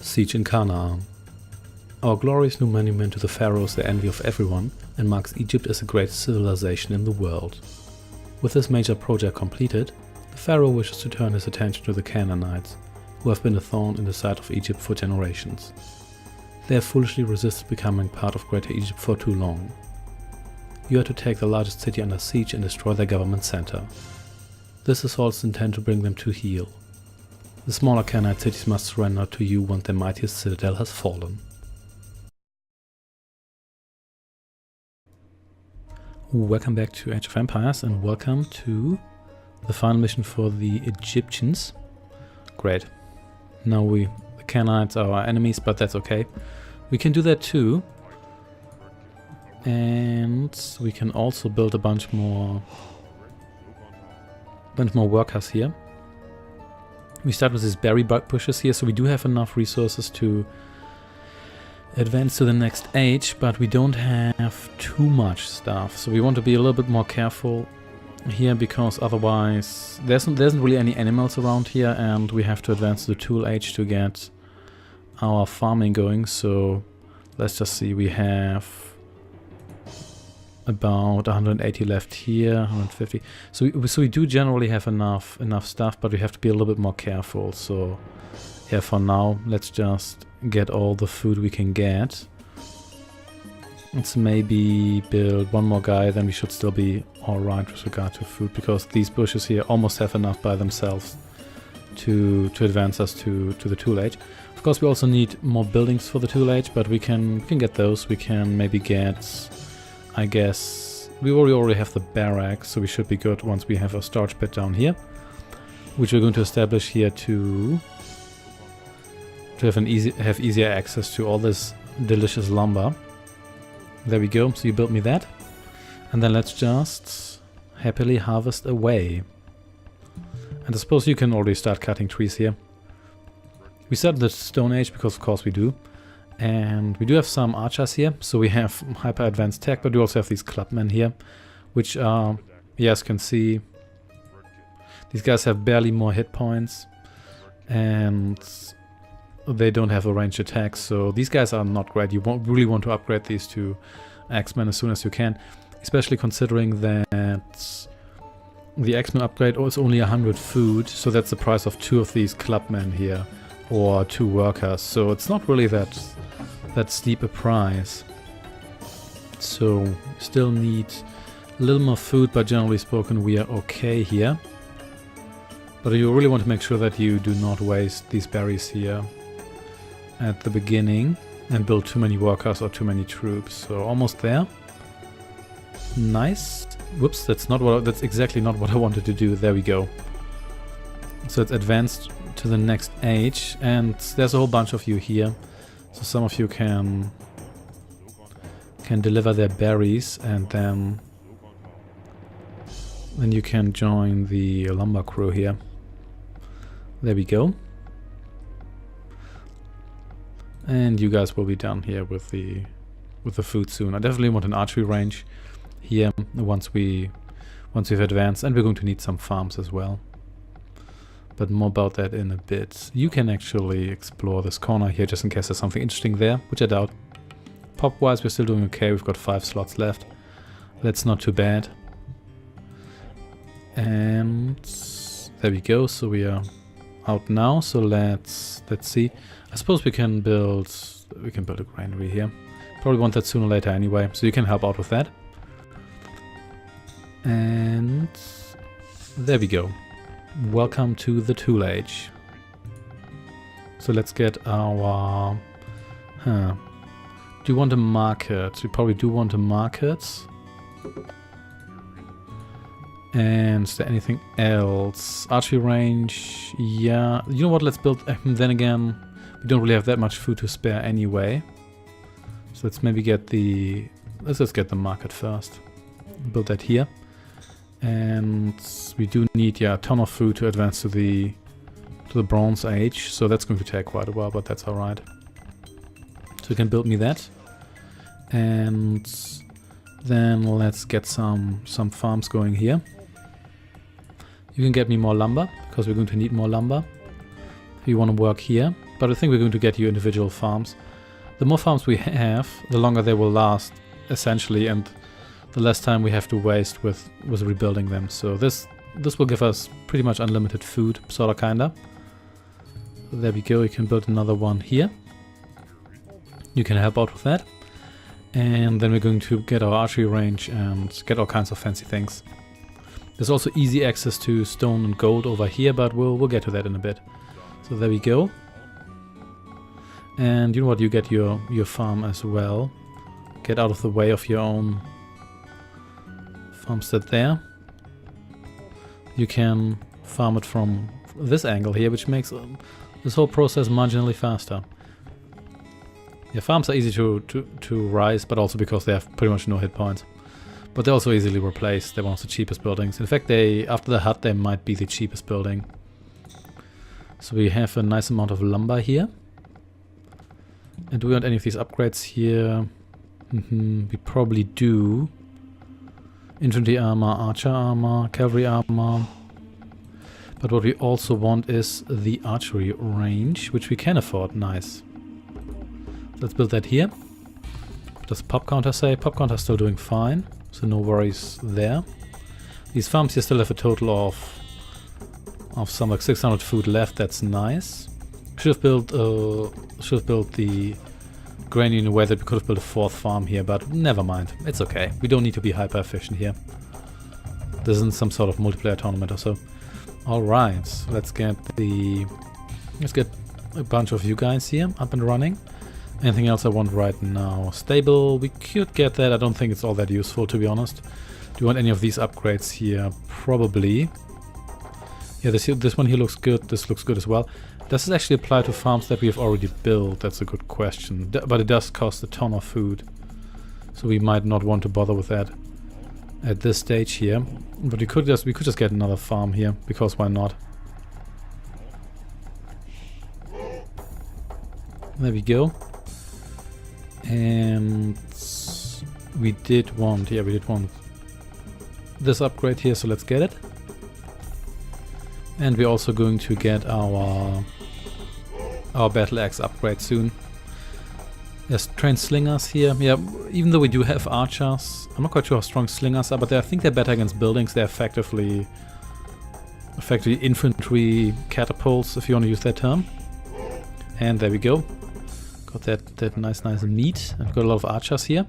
Siege in Canaan. Our glorious new monument to the pharaohs, the envy of everyone, and marks Egypt as the greatest civilization in the world. With this major project completed, the pharaoh wishes to turn his attention to the Canaanites, who have been a thorn in the side of Egypt for generations. They have foolishly resisted becoming part of Greater Egypt for too long. You are to take the largest city under siege and destroy their government center. This assault is intended to bring them to heel. The smaller Canaanite cities must surrender to you once their mightiest citadel has fallen. Welcome back to Age of Empires and welcome to the final mission for the Egyptians. Great. Now the Canaanites are our enemies, but that's okay. We can do that too. And we can also build a bunch more workers here. We start with these berry bushes here, so we do have enough resources to advance to the next age, but we don't have too much stuff. So we want to be a little bit more careful here, because otherwise there isn't really any animals around here, and we have to advance to the tool age to get our farming going. So let's just see, we have about 180 left here, 150. So we do generally have enough stuff, but we have to be a little bit more careful. So yeah, for now, let's just get all the food we can get. Let's maybe build one more guy, then we should still be alright with regard to food, because these bushes here almost have enough by themselves to advance us to the tool age. Of course, we also need more buildings for the tool age, but we can get those. We can maybe get, I guess, we already have the barracks, so we should be good once we have a storage pit down here, which we're going to establish here to have easier access to all this delicious lumber. There we go, so you built me that. And then let's just happily harvest away. And I suppose you can already start cutting trees here. We started the Stone Age because of course we do. And we do have some archers here, so we have hyper advanced tech, but we also have these clubmen here, which are, yes, can see, these guys have barely more hit points, and they don't have a ranged attack, so these guys are not great. You really want to upgrade these to X-Men as soon as you can, especially considering that the X-Men upgrade is only 100 food, so that's the price of 2 of these clubmen here, or 2 workers, so it's not really that steep a price. So we still need a little more food, but generally spoken we are okay here. But you really want to make sure that you do not waste these berries here at the beginning and build too many workers or too many troops. So almost there. Nice. Whoops, that's exactly not what I wanted to do. There we go. So it's advanced to the next age, and there's a whole bunch of you here. So some of you can deliver their berries, and then you can join the lumber crew here. There we go. And you guys will be done here with the food soon. I definitely want an archery range here once we've advanced, and we're going to need some farms as well. But more about that in a bit. You can actually explore this corner here just in case there's something interesting there, which I doubt. Pop-wise, we're still doing okay. We've got 5 slots left. That's not too bad. And there we go. So we are out now. So let's see. I suppose we can build a granary here. Probably want that sooner or later anyway, so you can help out with that. And there we go. Welcome to the tool age. So let's get our... Do you want a market? We probably do want a market. And is there anything else? Archery range, yeah. You know what, let's build... then again, we don't really have that much food to spare anyway. So let's maybe get the... Let's just get the market first. Build that here. And we do need, yeah, a ton of food to advance to the Bronze Age. So that's going to take quite a while, but that's alright. So you can build me that. And then let's get some farms going here. You can get me more lumber, because we're going to need more lumber. If you want to work here, but I think we're going to get you individual farms. The more farms we have, the longer they will last, essentially, and the less time we have to waste with rebuilding them. So this will give us pretty much unlimited food, sorta kinda. There we go, you can build another one here. You can help out with that. And then we're going to get our archery range and get all kinds of fancy things. There's also easy access to stone and gold over here, but we'll get to that in a bit. So there we go. And you know what, you get your farm as well. Get out of the way of your own farmstead there. You can farm it from this angle here, which makes this whole process marginally faster. Yeah, farms are easy to rise, but also because they have pretty much no hit points. But they're also easily replaced. They're one of the cheapest buildings. In fact, after the hut, they might be the cheapest building. So we have a nice amount of lumber here. And do we want any of these upgrades here? We probably do. Infantry armor, archer armor, cavalry armor. But what we also want is the archery range, which we can afford. Nice. Let's build that here. What does pop counter say? Pop counter is still doing fine, so no worries there. These farms here still have a total of some like 600 food left. That's nice. Should have built the grain in a way that we could have built a fourth farm here, but never mind. It's okay. We don't need to be hyper efficient here. This isn't some sort of multiplayer tournament or so. All right, let's get a bunch of you guys here up and running. Anything else I want right now? Stable, we could get that. I don't think it's all that useful, to be honest. Do you want any of these upgrades here? Probably. Yeah, this one here looks good. This looks good as well. Does this actually apply to farms that we have already built? That's a good question. But it does cost a ton of food. So we might not want to bother with that at this stage here. But we could just get another farm here, because why not? There we go. And we did want this upgrade here, so let's get it. And we're also going to get our battle axe upgrade soon. There's trained slingers here. Yeah, even though we do have archers, I'm not quite sure how strong slingers are, but I think they're better against buildings. They're effectively infantry catapults, if you want to use that term. And there we go. Got that nice meat. I've got a lot of archers here.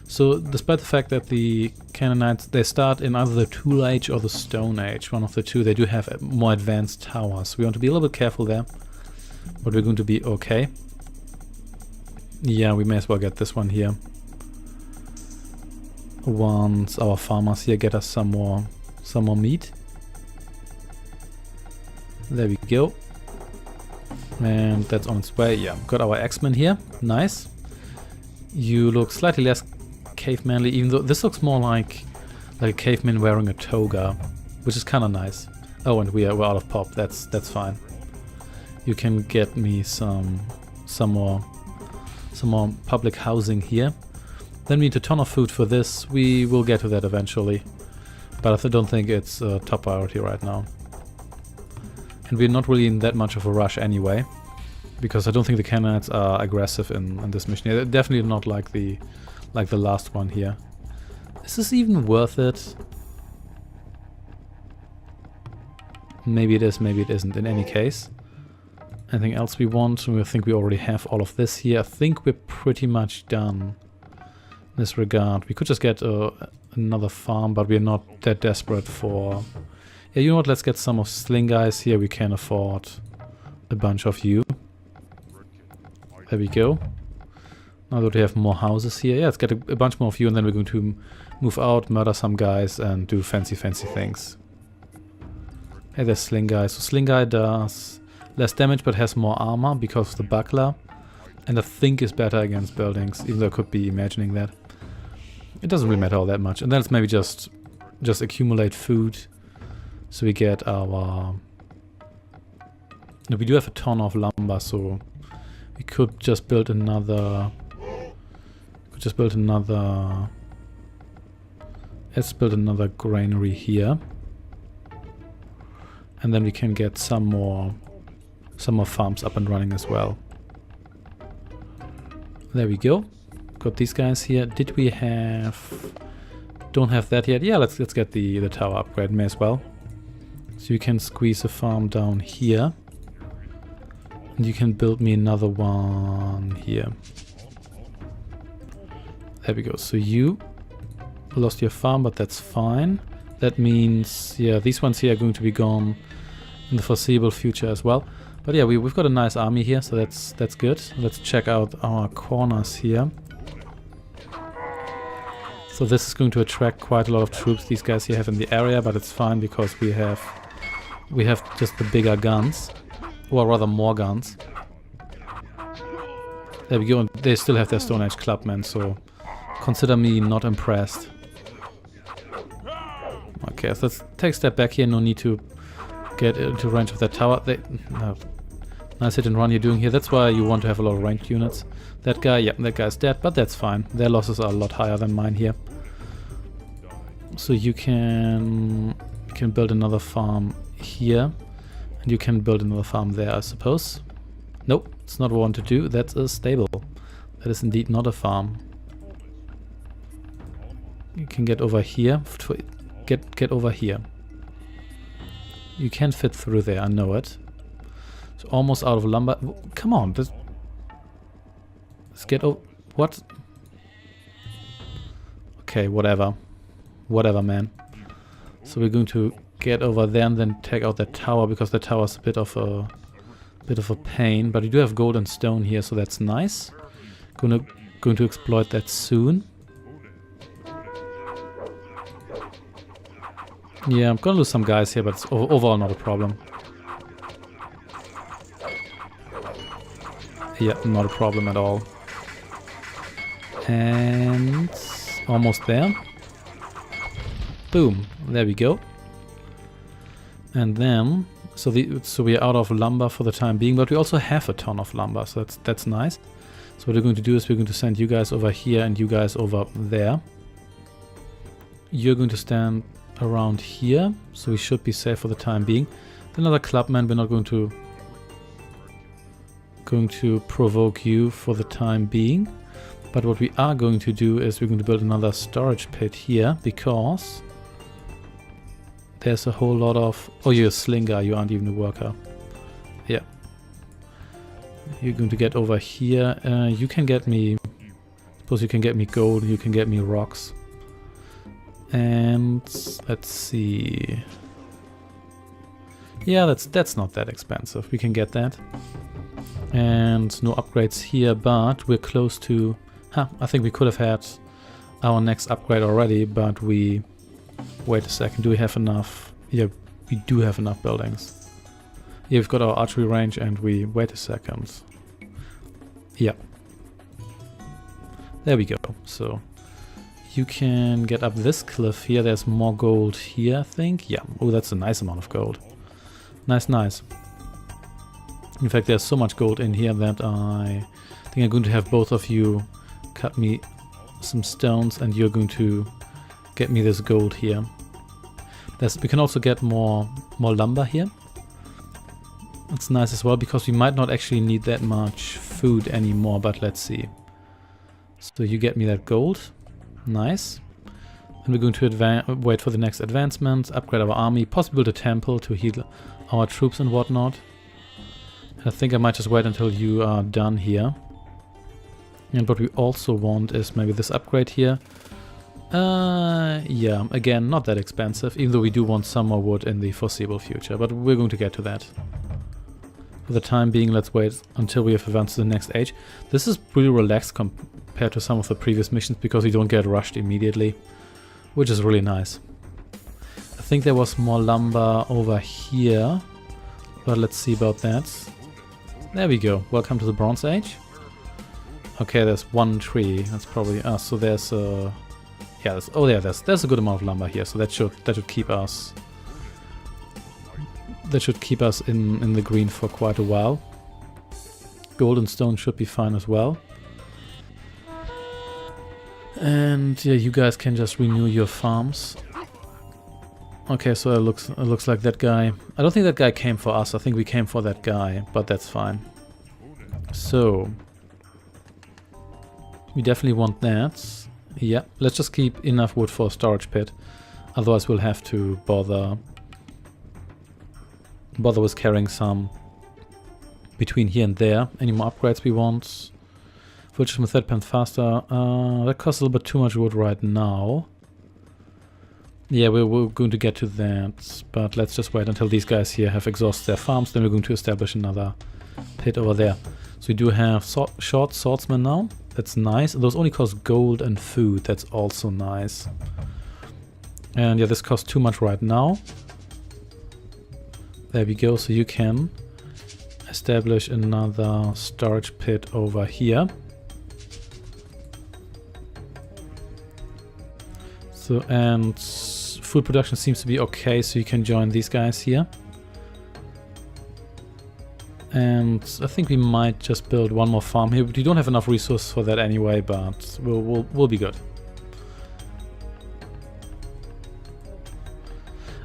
So despite the fact that the Canaanites, they start in either the Tool Age or the Stone Age, one of the two, they do have more advanced towers. We want to be a little bit careful there, but we're going to be okay. Yeah, we may as well get this one here. Once our farmers here get us some more meat. There we go. And that's on its way. Yeah, got our X-Men here. Nice. You look slightly less cavemanly, even though this looks more like a caveman wearing a toga, which is kind of nice. Oh, and we're out of pop. That's fine. You can get me some more public housing here. Then we need a ton of food for this. We will get to that eventually, but I don't think it's a top priority right now. And we're not really in that much of a rush anyway, because I don't think the Canaanites are aggressive in this mission. They're definitely not like the last one here. Is this even worth it? Maybe it is, maybe it isn't. In any case, anything else we want? I think we already have all of this here. I think we're pretty much done in this regard. We could just get another farm, but we're not that desperate for... Yeah, you know what? Let's get some of Sling guys here. We can afford a bunch of you. There we go. Now that we have more houses here, yeah, let's get a bunch more of you, and then we're going to move out, murder some guys, and do fancy things. Hey, there's Sling guy. So Sling guy does less damage, but has more armor because of the buckler, and I think is better against buildings, even though I could be imagining that. It doesn't really matter all that much. And then let's maybe just accumulate food. So we get our... No, we do have a ton of lumber, so we could just build another... Let's build another granary here. And then we can get some more some more farms up and running as well. There we go. Got these guys here. Did we have... Don't have that yet. Yeah, let's get the tower upgrade. May as well. So you can squeeze a farm down here. And you can build me another one here. There we go. So you lost your farm, but that's fine. That means, yeah, these ones here are going to be gone in the foreseeable future as well. But yeah, we've got a nice army here, so that's good. Let's check out our corners here. So this is going to attract quite a lot of troops these guys here have in the area, but it's fine because we have just the bigger guns, or rather more guns. There we go, and they still have their Stone Age clubmen, so consider me not impressed. Okay, so let's take a step back here. No need to get into range of that tower. Nice hit and run you're doing here. That's why you want to have a lot of ranged units. That guy, yeah, that guy's dead, but that's fine. Their losses are a lot higher than mine here. So you can build another farm here, and you can build another farm there, I suppose. Nope, it's not what I want to do. That's a stable. That is indeed not a farm. You can get over here. Get over here. You can fit through there, I know it. It's almost out of lumber. Come on, let's get over. What? Okay, whatever. Whatever, man. So we're going to get over there and then take out that tower, because the tower's a bit of a pain. But we do have gold and stone here, so that's nice. Going to exploit that soon. Yeah, I'm gonna lose some guys here, but it's overall not a problem. Yeah, not a problem at all. And almost there. Boom, there we go. And then, so we are out of lumber for the time being, but we also have a ton of lumber, so that's nice. So what we're going to do is we're going to send you guys over here and you guys over there. You're going to stand around here, so we should be safe for the time being. Another clubman, we're not going to provoke you for the time being. But what we are going to do is we're going to build another storage pit here, because there's a whole lot of... Oh, you're a slinger, you aren't even a worker. Yeah. You're going to get over here. You can get me... Suppose you can get me gold, you can get me rocks. And let's see. Yeah, that's not that expensive. We can get that. And no upgrades here, but we're close to... I think we could have had our next upgrade already, but we... Wait a second, do we have enough? Yeah, we do have enough buildings. Yeah, we've got our archery range and we... Wait a second. Yeah. There we go. So... You can get up this cliff here. There's more gold here, I think. Yeah. Oh, that's a nice amount of gold. Nice, nice. In fact, there's so much gold in here that I think I'm going to have both of you cut me some stones, and you're going to get me this gold here. We can also get more lumber here. It's nice as well, because we might not actually need that much food anymore, but let's see. So you get me that gold. Nice. And we're going to wait for the next advancement, upgrade our army, possibly build a temple to heal our troops and whatnot. I think I might just wait until you are done here. And what we also want is maybe this upgrade here. Yeah, again, not that expensive, even though we do want some more wood in the foreseeable future, but we're going to get to that. For the time being, let's wait until we have advanced to the next age. This is pretty relaxed compared to some of the previous missions, because we don't get rushed immediately, which is really nice. I think there was more lumber over here, but let's see about that. There we go. Welcome to the Bronze Age. Okay, there's one tree. That's probably us. So there's yeah. There's a good amount of lumber here. So that should keep us. That should keep us in the green for quite a while. Gold and stone should be fine as well. And yeah, you guys can just renew your farms. Okay, so it looks like that guy. I don't think that guy came for us. I think we came for that guy, but that's fine. So we definitely want that. Yeah, let's just keep enough wood for a storage pit. Otherwise we'll have to bother with carrying some between here and there. Any more upgrades we want? Virtual method pans faster. That costs a little bit too much wood right now. Yeah, we're going to get to that, but let's just wait until these guys here have exhausted their farms, then we're going to establish another pit over there. So we do have short swordsmen now. That's nice. Those only cost gold and food. That's also nice. And yeah, this costs too much right now. There we go. So you can establish another storage pit over here. So, and food production seems to be okay, so you can join these guys here. And I think we might just build one more farm here. We don't have enough resources for that anyway, but we'll be good.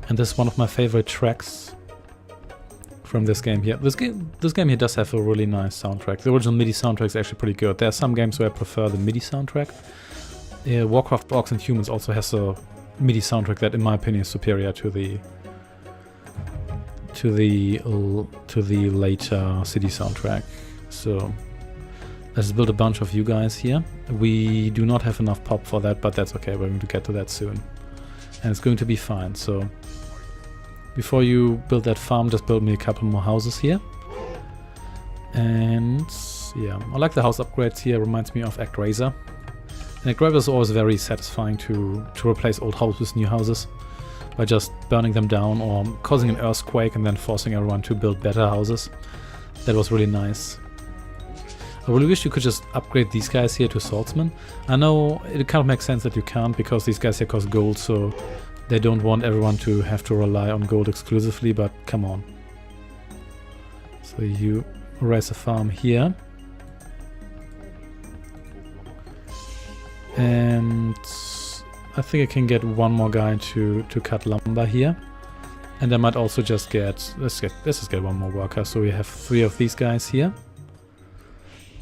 And this is one of my favorite tracks from this game here. This game here does have a really nice soundtrack. The original MIDI soundtrack is actually pretty good. There are some games where I prefer the MIDI soundtrack. Warcraft Orcs and Humans also has a MIDI soundtrack that, in my opinion, is superior to the later CD soundtrack. So let's build a bunch of you guys here. We do not have enough pop for that, but that's okay. We're going to get to that soon, and it's going to be fine. So before you build that farm, just build me a couple more houses here. And yeah, I like the house upgrades here. Reminds me of ActRaiser. And ActRaiser is always very satisfying to replace old houses with new houses by just burning them down or causing an earthquake and then forcing everyone to build better houses. That was really nice. I really wish you could just upgrade these guys here to swordsmen. I know it kind of makes sense that you can't because these guys here cost gold, so they don't want everyone to have to rely on gold exclusively, but come on. So you raise a farm here. And I think I can get one more guy to cut lumber here. And I might also just get, let's just get one more worker. So we have 3 of these guys here.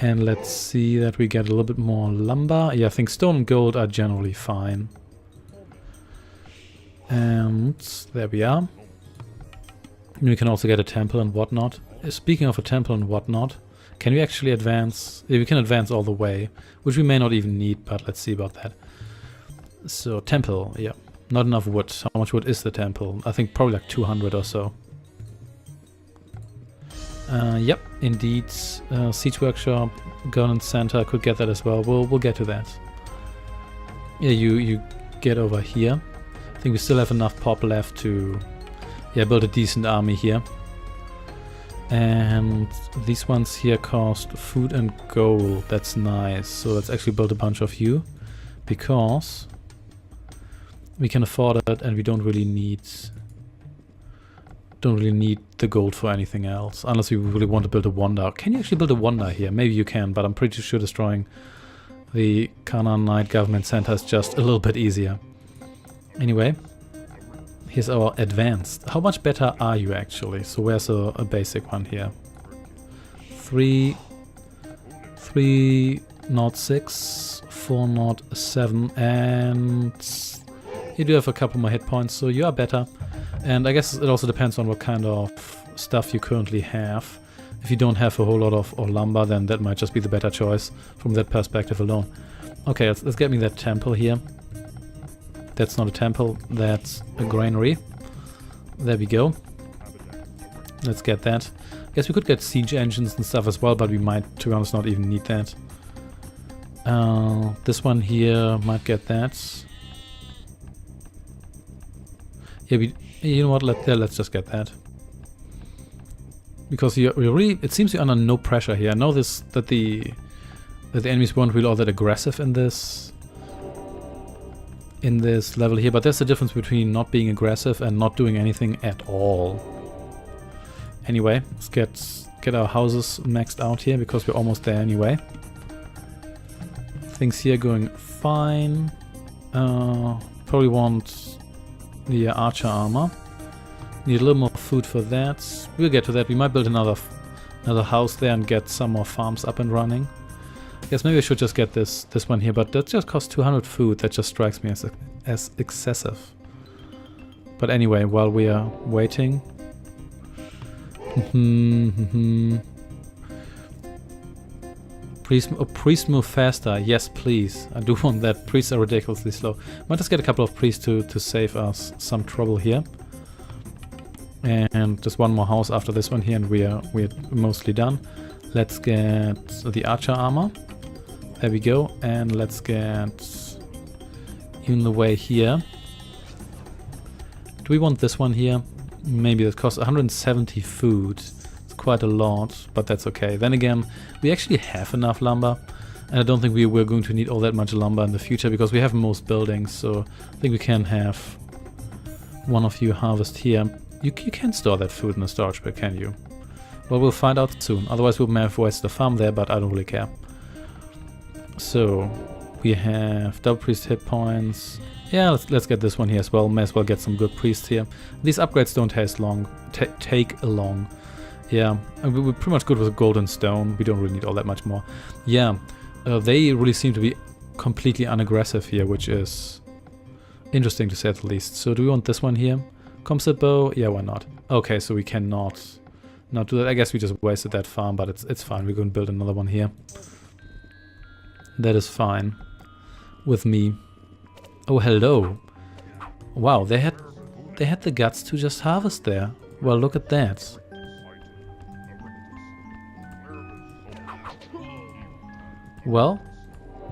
And let's see that we get a little bit more lumber. Yeah, I think stone and gold are generally fine. And there we are. We can also get a temple and whatnot. Speaking of a temple and whatnot, can we actually advance? Yeah, we can advance all the way, which we may not even need, but let's see about that. So, temple, yeah. Not enough wood. How much wood is the temple? I think probably like 200 or so. Yep, indeed. Siege Workshop, Governance Center, could get that as well. We'll get to that. Yeah, you get over here. I think we still have enough pop left to build a decent army here. And these ones here cost food and gold. That's nice. So let's actually build a bunch of you, because we can afford it and we don't really need the gold for anything else, unless we really want to build a wonder. Can you actually build a wonder here? Maybe you can, but I'm pretty sure destroying the Canaanite government center is just a little bit easier. Anyway, here's our advanced. How much better are you actually? So where's a basic one here? 306, 407, and you do have a couple more hit points, so you are better. And I guess it also depends on what kind of stuff you currently have. If you don't have a whole lot of lumber, then that might just be the better choice from that perspective alone. Okay, let's get me that temple here. That's not a temple, that's a granary. There we go. Let's get that. I guess we could get siege engines and stuff as well, but we might, to be honest, not even need that. This one here might get that. Yeah, you know what? Let's just get that. Because you're really, it seems you're under no pressure here. I know that the enemies weren't really all that aggressive in this level here, but there's a difference between not being aggressive and not doing anything at all. Anyway, let's get our houses maxed out here because we're almost there anyway. Things here going fine. Probably want the archer armor. Need a little more food for that. We'll get to that. We might build another house there and get some more farms up and running. Yes, maybe I should just get this one here, but that just costs 200 food. That just strikes me as excessive. But anyway, while we are waiting... Priest move faster. Yes, please. I do want that. Priests are ridiculously slow. Might just get a couple of priests to save us some trouble here. And just one more house after this one here, and we're mostly done. Let's get the archer armor. There we go. And let's get in the way here. Do we want this one here? Maybe that costs 170 food. It's quite a lot, but that's okay. Then again, we actually have enough lumber. And I don't think we're going to need all that much lumber in the future because we have most buildings. So I think we can have one of you harvest here. You can't store that food in a storage bag, can you? Well, we'll find out soon. Otherwise, we may have wasted the farm there, but I don't really care. So, we have double priest hit points. Yeah, let's get this one here as well. May as well get some good priests here. These upgrades don't take long. Yeah, and we're pretty much good with gold and stone. We don't really need all that much more. Yeah, they really seem to be completely unaggressive here, which is interesting to say the least. So, do we want this one here? Composite bow? Yeah, why not? Okay, so we cannot not do that. I guess we just wasted that farm, but it's fine. We're going to build another one here. That is fine with me. Oh, hello. Wow, they had the guts to just harvest there. Well, look at that. Well,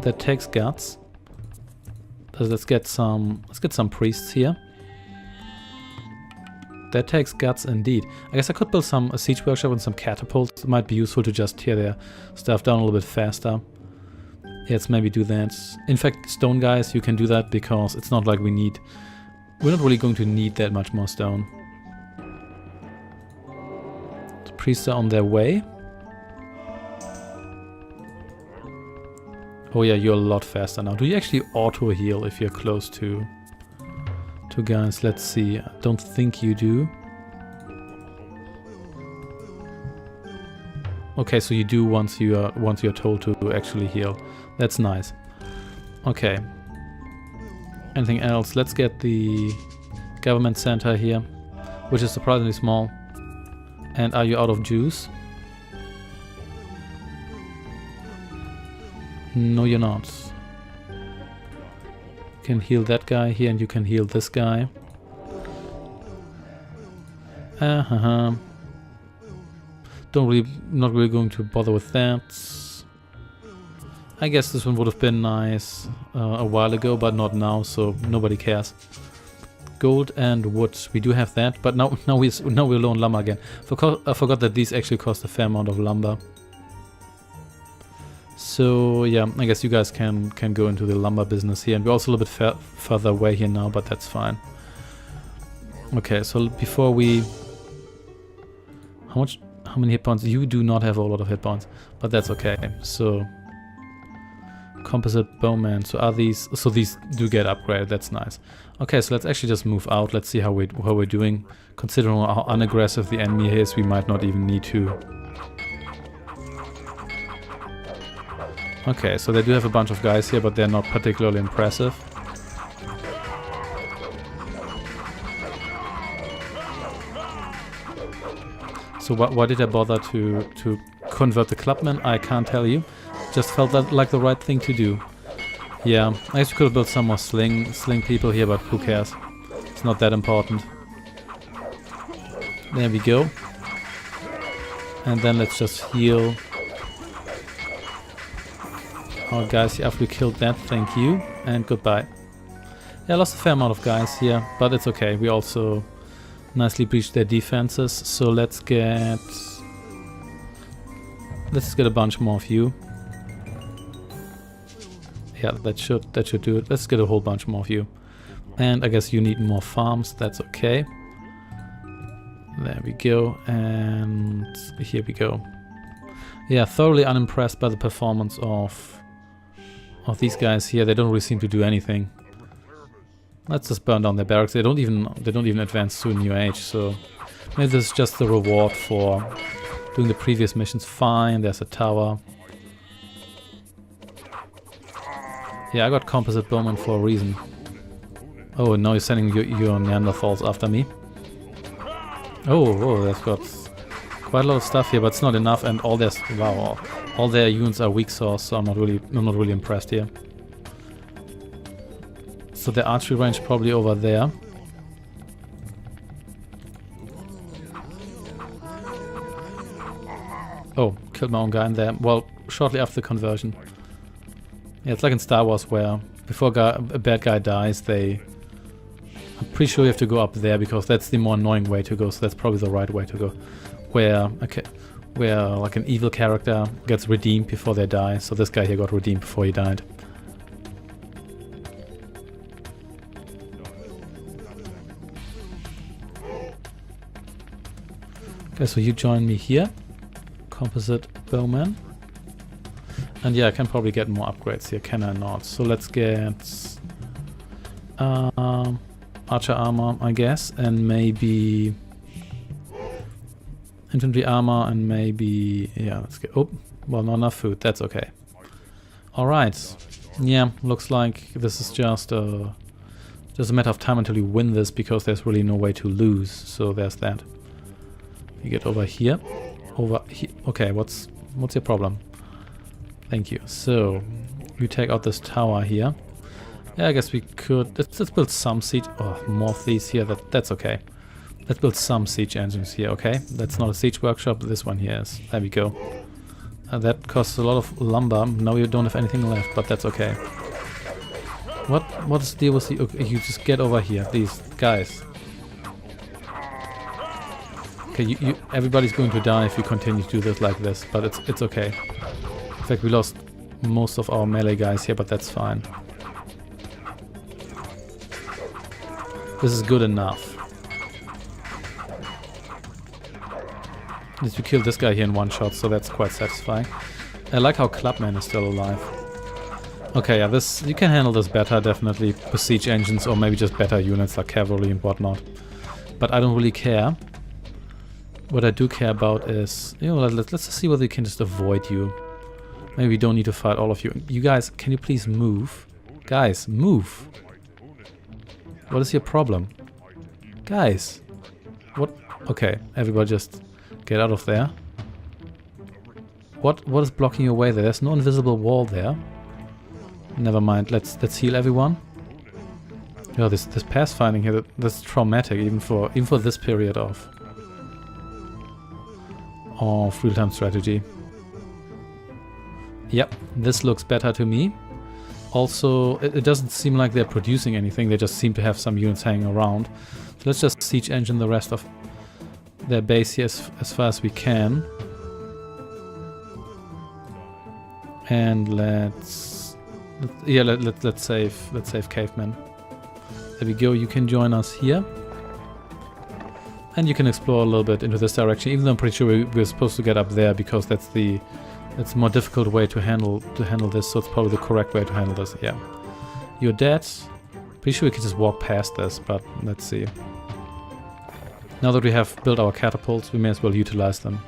that takes guts. Let's get some priests here. That takes guts indeed. I guess I could build a siege workshop and some catapults. It might be useful to just tear their stuff down a little bit faster. Let's maybe do that. In fact, stone guys, you can do that because it's not like we're not really going to need that much more stone. The priests are on their way. Oh yeah, you're a lot faster now. Do you actually auto heal if you're close to guys? Let's see. I don't think you do. Okay, so you do once you're told to actually heal. That's nice. Okay. Anything else? Let's get the government center here, which is surprisingly small. And are you out of juice? No, you're not. You can heal that guy here, and you can heal this guy. Not really going to bother with that. I guess this one would have been nice a while ago, but not now, so nobody cares. Gold and wood, we do have that, but now we're low on lumber again. I forgot that these actually cost a fair amount of lumber. So yeah, I guess you guys can go into the lumber business here, and we're also a little bit further away here now, but that's fine. Okay, so before we... How many hit points? You do not have a lot of hit points, but that's okay. So composite bowman. So these do get upgraded. That's nice. Okay, so let's actually just move out. Let's see how we're doing. Considering how unaggressive the enemy is, we might not even need to. Okay, so they do have a bunch of guys here, but they're not particularly impressive. So why did I bother to convert the clubmen? I can't tell you. Just felt that like the right thing to do. Yeah, I guess we could have built some more sling people here, but who cares? It's not that important. There we go. And then let's just heal our guys here after we killed that. Thank you, and goodbye. Yeah, I lost a fair amount of guys here, but it's okay. We also nicely breached their defenses, so let's get a bunch more of you. Yeah, that should do it. Let's get a whole bunch more of you. And I guess you need more farms, that's okay. There we go, and here we go. Yeah, thoroughly unimpressed by the performance of these guys here. They don't really seem to do anything. Let's just burn down their barracks. They don't even advance to a new age, so maybe this is just the reward for doing the previous missions. Fine, there's a tower. Yeah, I got composite bowman for a reason. Oh, now you're sending your Neanderthals after me. Oh, they've got quite a lot of stuff here, but it's not enough, and all their all their units are weak sauce, so I'm not really impressed here. So the archery range probably over there. Oh, killed my own guy in there. Well, shortly after the conversion. Yeah, it's like in Star Wars where before a bad guy dies, I'm pretty sure you have to go up there because that's the more annoying way to go, so that's probably the right way to go. Where like an evil character gets redeemed before they die, so this guy here got redeemed before he died. Okay, so you join me here. Composite bowman. And yeah, I can probably get more upgrades here, can I not? So let's get archer armor, I guess, and maybe infantry armor, and maybe, yeah, let's get, oh, well, not enough food, that's okay. Alright, yeah, looks like this is just a matter of time until you win this, because there's really no way to lose, so there's that. You get over here, okay, what's your problem? Thank you. So, you take out this tower here. Yeah, I guess we could... Let's build some siege... Oh, more of these here. That's okay. Let's build some siege engines here, okay? That's not a siege workshop. This one here is. There we go. That costs a lot of lumber. Now you don't have anything left, but that's okay. What is the deal with the... Okay, you just get over here. These guys. Okay, everybody's going to die if you continue to do this like this, but it's okay. In fact, we lost most of our melee guys here, but that's fine. This is good enough. At least we killed this guy here in one shot, so that's quite satisfying. I like how Clubman is still alive. Okay, yeah, you can handle this better, definitely, with siege engines, or maybe just better units like cavalry and whatnot. But I don't really care. What I do care about is, you know, let's just see whether we can just avoid you. Maybe we don't need to fight all of you. You guys, can you please move? Guys, move! What is your problem? Guys! What? Okay, everybody just get out of there. What is blocking your way there? There's no invisible wall there. Never mind, let's heal everyone. Yeah, this pathfinding here, that's traumatic even for this period of real-time strategy. Yep, this looks better to me. Also, it doesn't seem like they're producing anything, they just seem to have some units hanging around. So let's just siege engine the rest of their base here as far as we can. And let's save Caveman. There we go, you can join us here. And you can explore a little bit into this direction, even though I'm pretty sure we're supposed to get up there because that's a more difficult way to handle this, so it's probably the correct way to handle this, yeah. You're dead. Pretty sure we can just walk past this, but let's see. Now that we have built our catapults, we may as well utilize them.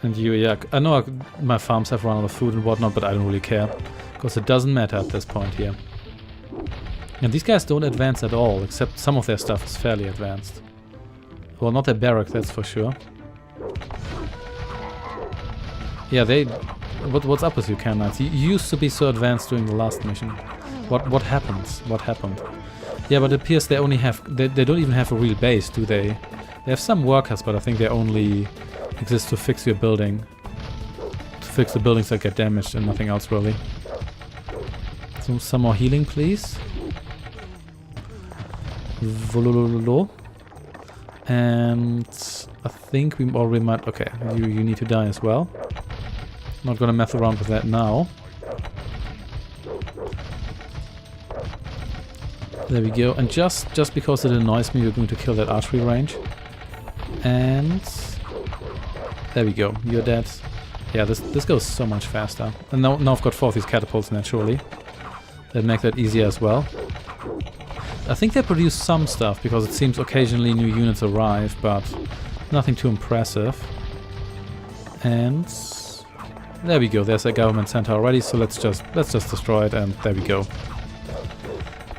And you, yeah, I know my farms have run out of food and whatnot, but I don't really care, because it doesn't matter at this point here. And these guys don't advance at all, except some of their stuff is fairly advanced. Well, not their barrack, that's for sure. Yeah, what's up with you, Canaanites? You used to be so advanced during the last mission. What happened? What happened? Yeah, but it appears they only have... They don't even have a real base, do they? They have some workers, but I think they only exist to fix your building. To fix the buildings that get damaged and nothing else, really. So, some more healing, please. Volololo. And I think we already might... Okay, you need to die as well. Not gonna mess around with that now. There we go. And just because it annoys me, we're going to kill that archery range. And there we go. You're dead. Yeah, this goes so much faster. And now I've got 4 of these catapults naturally. They'll make that easier as well. I think they produce some stuff, because it seems occasionally new units arrive, but nothing too impressive. And there we go, there's a government center already, so let's just destroy it, and there we go.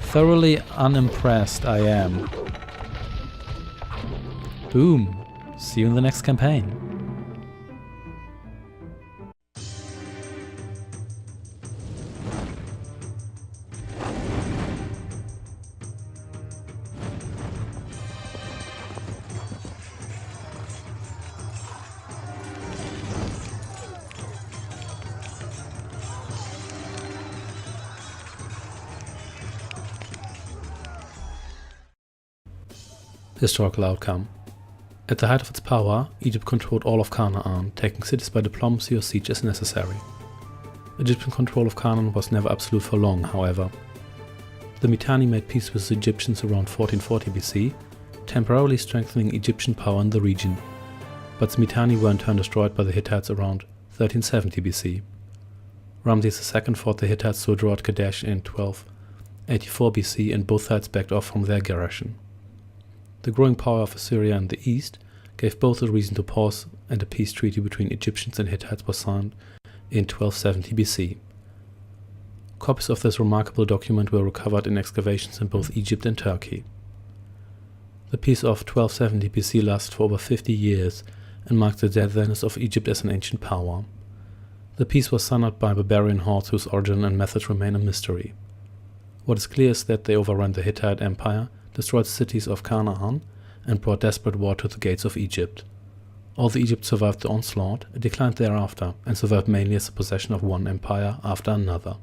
Thoroughly unimpressed I am. Boom. See you in the next campaign. Historical outcome. At the height of its power, Egypt controlled all of Canaan, taking cities by diplomacy or siege as necessary. Egyptian control of Canaan was never absolute for long, however. The Mitanni made peace with the Egyptians around 1440 BC, temporarily strengthening Egyptian power in the region, but the Mitanni were in turn destroyed by the Hittites around 1370 BC. Ramses II fought the Hittites to a draw at Kadesh in 1284 BC, and both sides backed off from their garrison. The growing power of Assyria in the east gave both a reason to pause, and a peace treaty between Egyptians and Hittites was signed in 1270 BC. Copies of this remarkable document were recovered in excavations in both Egypt and Turkey. The peace of 1270 BC lasted for over 50 years and marked the deadliness of Egypt as an ancient power. The peace was sundered by barbarian hordes whose origin and methods remain a mystery. What is clear is that they overran the Hittite Empire, destroyed the cities of Canaan, and brought desperate war to the gates of Egypt. Although Egypt survived the onslaught, it declined thereafter, and survived mainly as the possession of one empire after another.